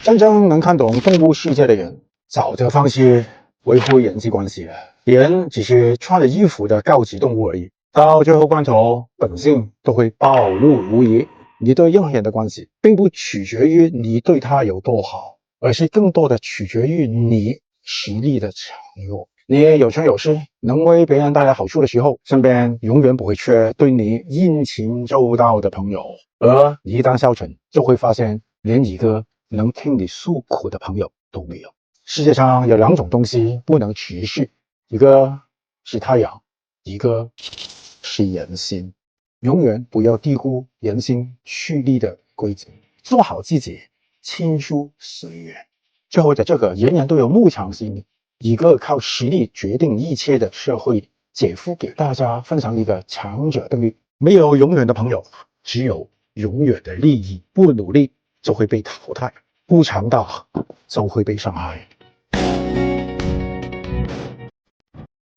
真正能看懂动物世界的人，早就放弃维护人际关系了。人只是穿着衣服的高级动物而已，到最后关头，本性都会暴露无遗。你对任何人的关系，并不取决于你对他有多好，而是更多的取决于你实力的强弱。你有权有势，能为别人带来好处的时候，身边永远不会缺对你殷勤周到的朋友。而你一旦消沉，就会发现连一个能听你诉苦的朋友都没有。世界上有两种东西不能持续，一个是太阳，一个是人心。永远不要低估人心蓄力的规则，做好自己，亲疏随缘。最后，在这个人人都有慕强心，一个靠实力决定一切的社会里，姐夫给大家分享一个强者定律：没有永远的朋友，只有永远的利益。不努力就会被淘汰，不强大就会被伤害。